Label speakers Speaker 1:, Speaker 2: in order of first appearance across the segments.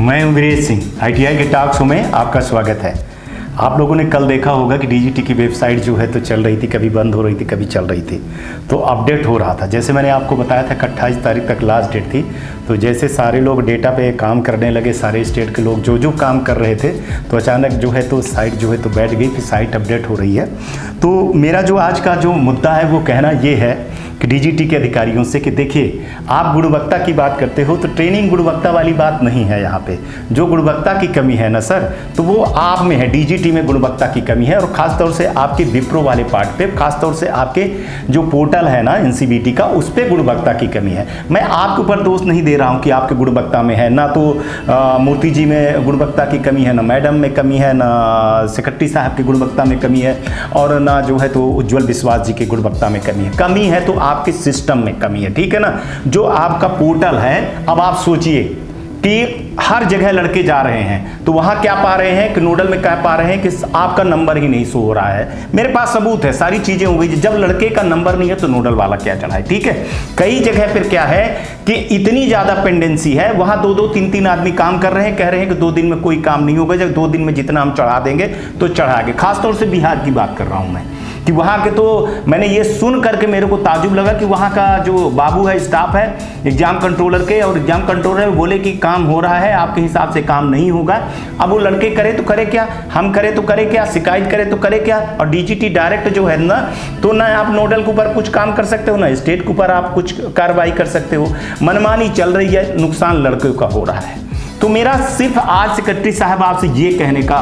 Speaker 1: मैं हूं वीरेश सिंह। ITI के टॉक शो में आपका स्वागत है। आप लोगों ने कल देखा होगा कि DGT की वेबसाइट जो है तो चल रही थी, कभी बंद हो रही थी, कभी चल रही थी, तो अपडेट हो रहा था। जैसे मैंने आपको बताया था कि 28 तारीख तक लास्ट डेट थी। तो जैसे सारे लोग डेटा पे काम करने लगे, सारे स्टेट के लोग जो काम कर रहे थे, तो अचानक जो है तो साइट जो है तो बैठ गई कि साइट अपडेट हो रही है। तो मेरा जो आज का जो मुद्दा है वो कहना ये है कि DGT के अधिकारियों से कि देखिए, आप गुणवत्ता की बात करते हो तो ट्रेनिंग गुणवत्ता वाली बात नहीं है। यहाँ पे जो गुणवत्ता की कमी है ना सर, तो वो आप में है, DGT में गुणवत्ता की कमी है। और ख़ासतौर से आपके विप्रो वाले पार्ट पे, खासतौर से आपके जो पोर्टल है ना NCBT का, उस पर गुणवत्ता की कमी है। मैं आपके ऊपर दोष नहीं दे रहा हूँ कि आपके गुणवत्ता में है ना, तो मूर्ति जी में गुणवत्ता की कमी है, ना मैडम में कमी है, ना सेक्रेटरी साहब की गुणवत्ता में कमी है, और ना जो है तो उज्ज्वल विश्वास जी की गुणवत्ता में कमी है। कमी है तो आपके सिस्टम में कमी है, ठीक है ना। जो आपका पोर्टल है, अब आप सोचिए कि हर जगह लड़के जा रहे हैं, तो वहां क्या पा रहे हैं कि नोडल में क्या पा रहे हैं कि आपका नंबर ही नहीं शो हो रहा है। मेरे पास सबूत है, सारी चीजें हो गई। जब लड़के का नंबर नहीं है तो नोडल वाला क्या चढ़ाए, ठीक है। कई जगह फिर क्या है कि इतनी ज्यादा पेंडेंसी है, वहां 2-2, 3-3 आदमी काम कर रहे हैं, कह रहे हैं कि 2 दिन में कोई काम नहीं होगा, जब 2 दिन में जितना हम चढ़ा देंगे तो चढ़ाएंगे। खासतौर से बिहार की बात कर रहा हूं मैं, कि वहाँ के तो मैंने ये सुन करके मेरे को ताजुब लगा कि वहाँ का जो बाबू है, स्टाफ है एग्जाम कंट्रोलर के, और एग्जाम कंट्रोलर बोले कि काम हो रहा है, आपके हिसाब से काम नहीं होगा। अब वो लड़के करे तो करे क्या, हम करे तो करे क्या, शिकायत करे तो करे क्या। और DGT डायरेक्ट जो है ना, तो ना आप नोडल के ऊपर कुछ काम कर सकते हो, ना स्टेट के ऊपर आप कुछ कार्रवाई कर सकते हो। मनमानी चल रही है, नुकसान लड़कों का हो रहा है। तो मेरा सिर्फ आज सेक्रेटरी साहब आपसे ये कहने का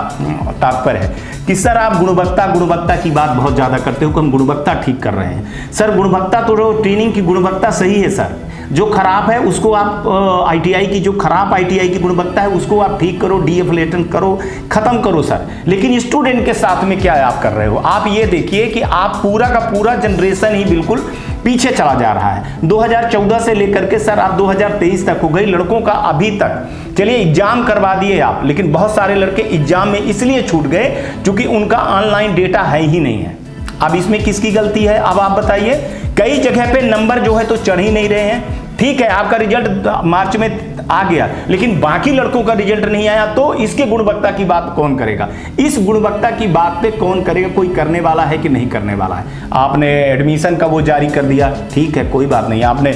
Speaker 1: तात्पर्य है कि सर आप गुणवत्ता की बात बहुत ज़्यादा करते हो कि हम गुणवत्ता ठीक कर रहे हैं। सर गुणवत्ता तो ट्रेनिंग की गुणवत्ता सही है सर, जो खराब है उसको आप ITI की, जो खराब ITI की गुणवत्ता है उसको आप ठीक करो, डीएफिलेशन करो, खत्म करो सर। लेकिन स्टूडेंट के साथ में क्या आप कर रहे हो? आप ये देखिए कि आप पूरा का पूरा जनरेशन ही बिल्कुल पीछे चला जा रहा है। 2014 से लेकर के सर आप 2023 तक हो गई, लड़कों का अभी तक, चलिए एग्जाम करवा दिए आप, लेकिन बहुत सारे लड़के एग्जाम में इसलिए छूट गए क्योंकि उनका ऑनलाइन डेटा है ही नहीं है। अब इसमें किसकी गलती है, अब आप बताइए। कई जगह पे नंबर जो है तो चढ़ ही नहीं रहे हैं। ठीक है, आपका रिजल्ट मार्च में आ गया, लेकिन बाकी लड़कों का रिजल्ट नहीं आया, तो इसके गुणवत्ता की बात कौन करेगा? इस गुणवत्ता की बात पे कौन करेगा? कोई करने वाला है कि नहीं करने वाला है? आपने एडमिशन का वो जारी कर दिया, ठीक है, कोई बात नहीं। आपने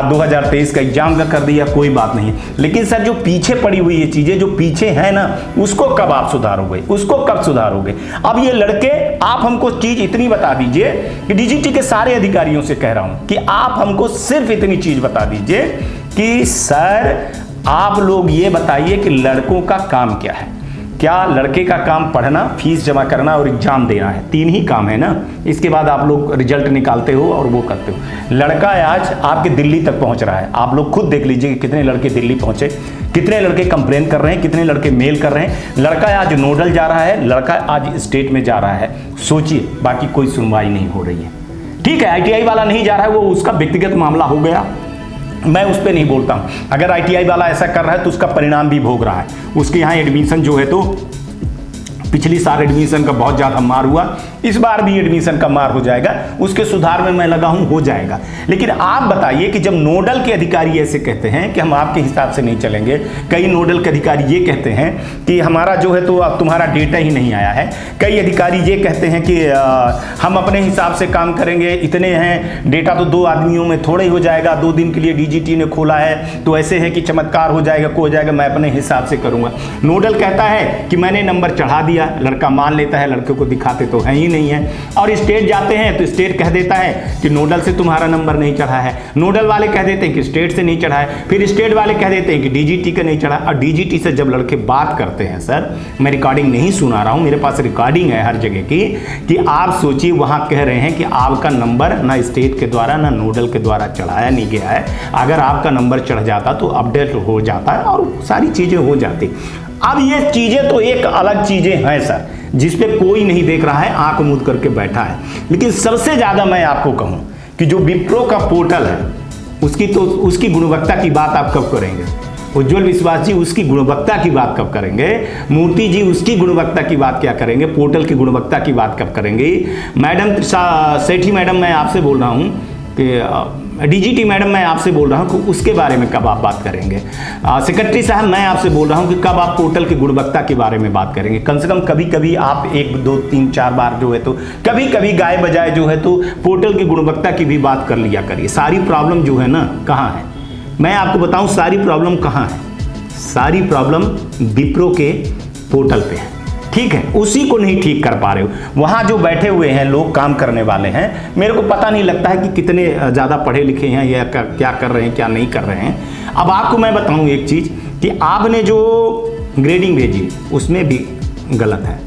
Speaker 1: 2023 का एग्जाम का कर दिया, कोई बात नहीं। लेकिन सर जो पीछे पड़ी हुई ये चीजें जो पीछे है ना, उसको कब आप सुधारोगे? उसको कब सुधारोगे? अब ये लड़के, आप हमको चीज इतनी बता दीजिए कि DGT के सारे अधिकारियों से कह रहा हूं कि आप हमको सिर्फ इतनी चीज बता दीजिए कि सर आप लोग ये बताइए कि लड़कों का काम क्या है। क्या लड़के का काम पढ़ना, फीस जमा करना और एग्जाम देना है? 3 ही काम है ना। इसके बाद आप लोग रिजल्ट निकालते हो और वो करते हो। लड़का आज आपके दिल्ली तक पहुंच रहा है, आप लोग खुद देख लीजिए कि कितने लड़के दिल्ली पहुंचे, कितने लड़के कंप्लेन कर रहे हैं, कितने लड़के मेल कर रहे हैं। लड़का आज नोडल जा रहा है, लड़का आज स्टेट में जा रहा है। सोचिए, बाकी कोई सुनवाई नहीं हो रही है। ठीक है, ITI वाला नहीं जा रहा है, वो उसका व्यक्तिगत मामला हो गया, मैं उस पर नहीं बोलता हूं। अगर ITI वाला ऐसा कर रहा है तो उसका परिणाम भी भोग रहा है। उसके यहाँ एडमिशन जो है तो पिछली साल एडमिशन का बहुत ज़्यादा मार हुआ, इस बार भी एडमिशन का मार हो जाएगा। उसके सुधार में मैं लगा हूं, हो जाएगा। लेकिन आप बताइए कि जब नोडल के अधिकारी ऐसे कहते हैं कि हम आपके हिसाब से नहीं चलेंगे, कई नोडल के अधिकारी ये कहते हैं कि हमारा जो है तो अब तुम्हारा डेटा ही नहीं आया है, कई अधिकारी ये कहते हैं कि हम अपने हिसाब से काम करेंगे, इतने हैं डेटा तो 2 आदमियों में थोड़ा ही हो जाएगा, 2 दिन के लिए DGT ने खोला है तो ऐसे है कि चमत्कार हो जाएगा, को हो जाएगा, मैं अपने हिसाब से करूंगा। नोडल कहता है कि मैंने नंबर चढ़ा दिया, लड़का मान लेता है, लड़के को दिखाते तो है ही नहीं है। और स्टेट जाते हैं तो स्टेट कह देता है कि नोडल से तुम्हारा नंबर नहीं चढ़ा है, नोडल वाले कह देते हैं कि स्टेट से नहीं चढ़ा है, फिर स्टेट वाले कह देते हैं कि DGT का नहीं चढ़ा। और DGT से जब लड़के बात करते हैं, सर मैं रिकॉर्डिंग नहीं सुना रहा हूं, मेरे पास रिकॉर्डिंग है हर जगह की, कि आप सोचिए वहां कह रहे हैं कि आपका नंबर ना स्टेट के द्वारा ना नोडल के द्वारा चढ़ाया नहीं गया है। अगर आपका नंबर चढ़ जाता तो अपडेट हो जाता है और सारी चीजें हो जाती। अब ये चीजें तो एक अलग चीजें हैं सर, जिसपे कोई नहीं देख रहा है, आंख मूंद करके बैठा है। लेकिन सबसे ज्यादा मैं आपको कहूं कि जो विप्रो का पोर्टल है, उसकी गुणवत्ता की बात आप कब करेंगे? उज्ज्वल विश्वास जी उसकी गुणवत्ता की बात कब करेंगे? मूर्ति जी उसकी गुणवत्ता की बात क्या करेंगे? पोर्टल की गुणवत्ता की बात कब करेंगे? मैडम सेठी मैडम, मैं आपसे बोल रहा हूं कि
Speaker 2: डीजीटी मैडम मैं आपसे बोल रहा हूँ कि उसके बारे में कब आप बात करेंगे। सेक्रेटरी साहब मैं आपसे बोल रहा हूँ कि कब आप पोर्टल की गुणवत्ता के बारे में बात करेंगे। कम से कम कभी कभी आप 1 2 3 4 बार जो है तो कभी कभी गाय बजाय जो है तो पोर्टल की गुणवत्ता की भी बात कर लिया करिए। सारी प्रॉब्लम जो है ना कहाँ है, मैं आपको बताऊँ सारी प्रॉब्लम कहाँ है। सारी प्रॉब्लम विप्रो के पोर्टल पे है, ठीक है, उसी को नहीं ठीक कर पा रहे हो। वहाँ जो बैठे हुए हैं लोग काम करने वाले हैं, मेरे को पता नहीं लगता है कि कितने ज़्यादा पढ़े लिखे हैं या क्या कर रहे हैं क्या नहीं कर रहे हैं। अब आपको मैं बताऊँ एक चीज़ कि आपने जो ग्रेडिंग भेजी उसमें भी गलत है,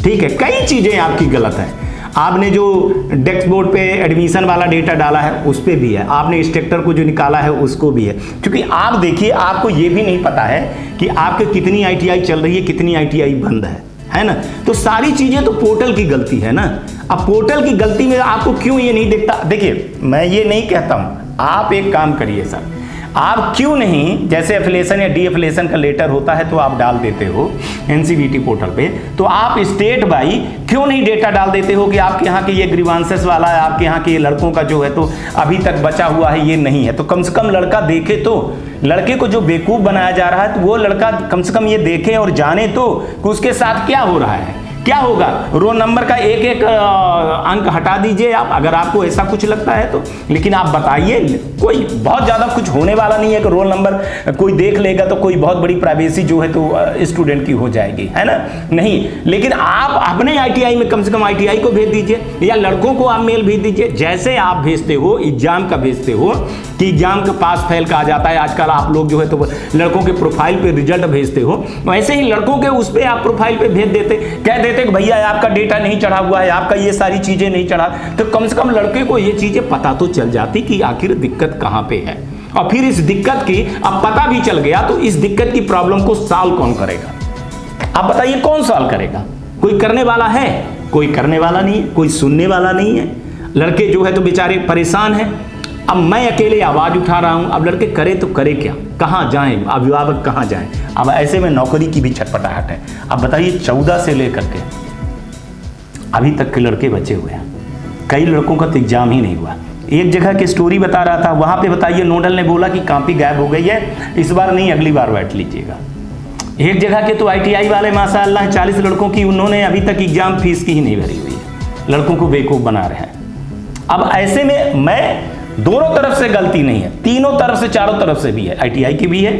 Speaker 2: ठीक है, कई चीज़ें आपकी गलत हैं। आपने जो डेस्क बोर्ड पे एडमिशन वाला डेटा डाला है उस पे भी है, आपने स्ट्रक्चर को जो निकाला है उसको भी है। क्योंकि आप देखिए आपको ये भी नहीं पता है कि आपके कितनी ITI चल रही है, कितनी ITI बंद है ना। तो सारी चीजें तो पोर्टल की गलती है ना। अब पोर्टल की गलती में आपको क्यों ये नहीं दिखता। देखिए मैं ये नहीं कहता हूं, आप एक काम करिए सर, आप क्यों नहीं जैसे एफिलिएशन या डी एफिलिएशन का लेटर होता है तो आप डाल देते हो NCVT पोर्टल पे, तो आप स्टेट बाई क्यों नहीं डेटा डाल देते हो कि आपके यहाँ के ये ग्रीवांसेस वाला है, आपके यहाँ के ये लड़कों का जो है तो अभी तक बचा हुआ है ये नहीं है। तो कम से कम लड़का देखे, तो लड़के को जो बेवकूफ़ बनाया जा रहा है तो वो लड़का कम से कम ये देखे और जाने तो कि उसके साथ क्या हो रहा है। क्या होगा, रोल नंबर का एक एक अंक हटा दीजिए आप, अगर आपको ऐसा कुछ लगता है तो। लेकिन आप बताइए, कोई बहुत ज़्यादा कुछ होने वाला नहीं है कि रोल नंबर कोई देख लेगा तो कोई बहुत बड़ी प्राइवेसी जो है तो स्टूडेंट की हो जाएगी, है ना, नहीं। लेकिन आप अपने ITI में कम से कम ITI को भेज दीजिए या लड़कों को आप मेल भेज दीजिए, जैसे आप भेजते हो एग्जाम का भेजते हो कि एग्जाम का पास फेल का आ जाता है। आजकल आप लोग जो है तो लड़कों के प्रोफाइल पे रिजल्ट भेजते हो, वैसे ही लड़कों के उस पर आप प्रोफाइल पे भेज देते, कह देते कि भैया आपका डेटा नहीं चढ़ा हुआ है, आपका ये सारी चीजें नहीं चढ़ा, तो कम से कम लड़के को ये चीजें पता तो चल जाती कि आखिर दिक्कत कहां पे है। और फिर इस दिक्कत की अब पता भी चल गया तो इस दिक्कत की प्रॉब्लम को सॉल्व कौन करेगा, आप बताइए कौन सॉल्व करेगा। कोई करने वाला है, कोई करने वाला नहीं है, कोई सुनने वाला नहीं है। लड़के जो है तो बेचारे परेशान हैं। अब मैं अकेले आवाज उठा रहा हूं, अब लड़के करे तो करे क्या, कहां जाएं, अभिभावक कहां जाएं। अब ऐसे में नौकरी की भी छटपटाहट है। अब बताइए 14 से लेकर के अभी तक के लड़के बचे हुए हैं, कई लड़कों का तो एग्जाम ही नहीं हुआ। एक जगह की स्टोरी बता रहा था, वहां पे बताइए नोडल ने बोला कि कॉपी गायब हो गई है, इस बार नहीं अगली बार बैठ लीजिएगा। एक जगह के तो ITI वाले माशाअल्लाह 40 लड़कों की उन्होंने अभी तक एग्जाम फीस की ही नहीं भरी हुई है, लड़कों को बेवकूफ़ बना रहे हैं। अब ऐसे में मैं दोनों तरफ से गलती नहीं है, तीनों तरफ से चारों तरफ से भी है, ITI की भी है,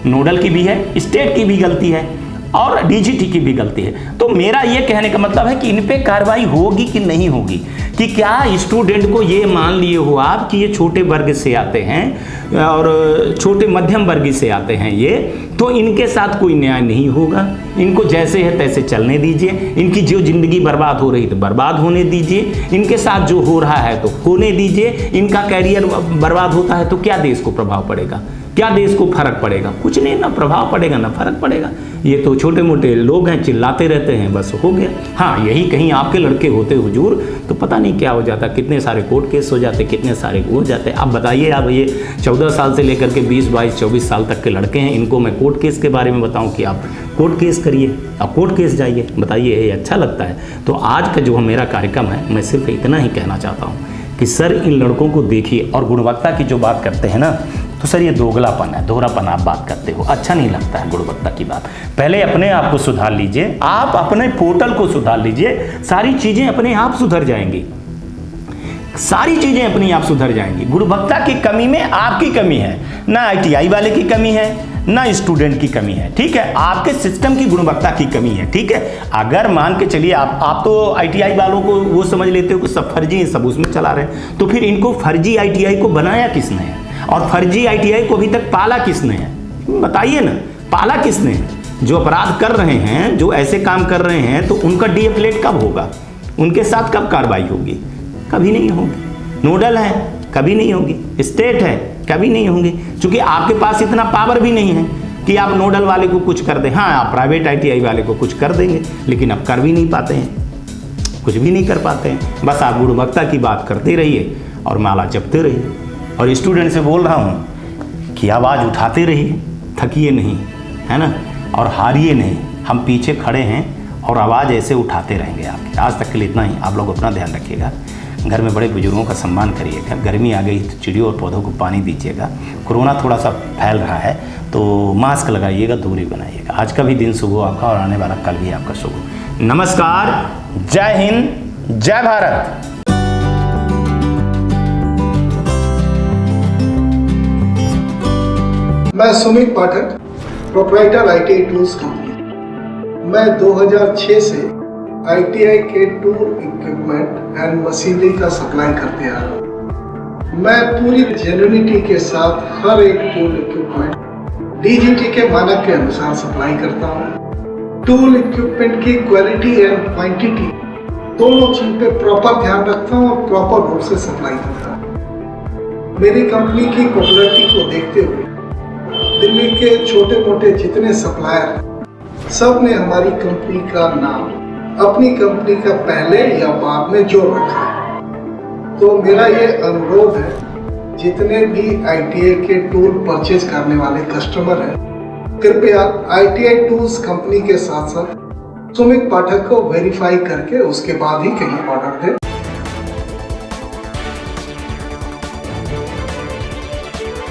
Speaker 2: नोडल की भी है, स्टेट की भी गलती है और DGT की भी गलती है। तो मेरा ये कहने का मतलब है कि इन पे कार्रवाई होगी कि नहीं होगी, कि क्या स्टूडेंट को ये मान लिए हो आप कि ये छोटे वर्ग से आते हैं और छोटे मध्यम वर्ग से आते हैं ये, तो इनके साथ कोई न्याय नहीं होगा, इनको जैसे है तैसे चलने दीजिए, इनकी जो जिंदगी बर्बाद हो रही तो बर्बाद होने दीजिए, इनके साथ जो हो रहा है तो होने दीजिए। इनका कैरियर बर्बाद होता है तो क्या देश को प्रभाव पड़ेगा, क्या देश को फर्क पड़ेगा, कुछ नहीं, ना प्रभाव पड़ेगा ना फर्क पड़ेगा। ये तो छोटे मोटे लोग हैं, चिल्लाते रहते हैं, बस हो गया। हाँ, यही कहीं आपके लड़के होते हुजूर तो पता नहीं क्या हो जाता, कितने सारे कोर्ट केस हो जाते, कितने सारे हो जाते। अब बताइए, अब ये 14 साल से लेकर के 20 22 24 साल तक के लड़के हैं, इनको मैं कोर्ट केस के बारे में बताऊं कि आप कोर्ट केस करिए, आप कोर्ट केस जाइए, बताइए ये अच्छा लगता है। तो आज का जो मेरा कार्यक्रम है, मैं सिर्फ इतना ही कहना चाहता हूँ कि सर इन लड़कों को देखिए, और गुणवत्ता की जो बात करते हैं ना, तो सर ये दोगलापन है, दोहरापन आप बात करते हो, अच्छा नहीं लगता है गुणवत्ता की बात। पहले अपने आप को सुधार लीजिए, आप अपने पोर्टल को सुधार लीजिए, सारी चीजें अपने आप सुधर जाएंगी, सारी चीजें अपनी आप सुधर जाएंगी। गुणवत्ता की कमी में आपकी कमी है, ना ITI वाले की कमी है, ना स्टूडेंट की कमी है, ठीक है, आपके सिस्टम की गुणवत्ता की कमी है, ठीक है। अगर मान के चलिए आप तो ITI वालों को वो समझ लेते हो कि सब फर्जी है, सब उसमें चला रहे हैं, तो फिर इनको फर्जी ITI को बनाया किसने है और फर्जी ITI को अभी तक पाला किसने है, बताइए ना, पाला किसने है। जो अपराध कर रहे हैं, जो ऐसे काम कर रहे हैं, तो उनका डीएफिलेट कब होगा, उनके साथ कब कार्रवाई होगी, कभी नहीं होगी। नोडल है, कभी नहीं होगी, स्टेट है, कभी नहीं होंगी, क्योंकि आपके पास इतना पावर भी नहीं है कि आप नोडल वाले को कुछ कर दें। हाँ, आप प्राइवेट ITI वाले को कुछ कर देंगे, लेकिन आप कर भी नहीं पाते हैं, कुछ भी नहीं कर पाते हैं। बस आप गुणवत्ता की बात करते रहिए और माला जपते रहिए। और स्टूडेंट से बोल रहा हूँ कि आवाज़ उठाते रहिए, थकिए नहीं, है ना, और हारिए नहीं। हम पीछे खड़े हैं और आवाज़ ऐसे उठाते रहेंगे आपकी। आज तक के लिए इतना ही। आप लोग अपना ध्यान रखिएगा। घर में बड़े बुजुर्गों का सम्मान करिएगा। गर्मी आ गई तो चिड़ियों और पौधों को पानी दीजिएगा। कोरोना थोड़ा सा फैल रहा है तो मास्क लगाइएगा, दूरी बनाइएगा। आज का भी दिन शुभ हो आपका और आने वाला कल भी आपका शुभ हो। नमस्कार, जय हिंद, जय भारत।
Speaker 3: मैं सुमित पाठक, प्रोप्राइटर ITI टूल्स कंपनी। मैं 2006 से ITI के टूल इक्विपमेंट एंड मशीनरी का सप्लाई करते आ रहा हूँ। मैं पूरी जेन्युइनिटी के साथ हर एक टूल इक्विपमेंट DGT के मानक के अनुसार सप्लाई करता हूँ। टूल इक्विपमेंट की क्वालिटी एंड क्वांटिटी दोनों चीज पे प्रॉपर ध्यान रखता हूँ और प्रॉपर रूप से सप्लाई करता हूँ। मेरी कंपनी की पॉपुलैरिटी को देखते हुए दिल्ली के छोटे मोटे जितने सप्लायर सब ने हमारी कंपनी का नाम अपनी कंपनी का पहले या बाद में जोड़ रखा है। तो मेरा ये अनुरोध है, जितने भी ITI के टूल परचेज करने वाले कस्टमर हैं, कृपया ITI टूल्स कंपनी के साथ साथ सुमित पाठक को वेरीफाई करके उसके बाद ही कहीं ऑर्डर दें।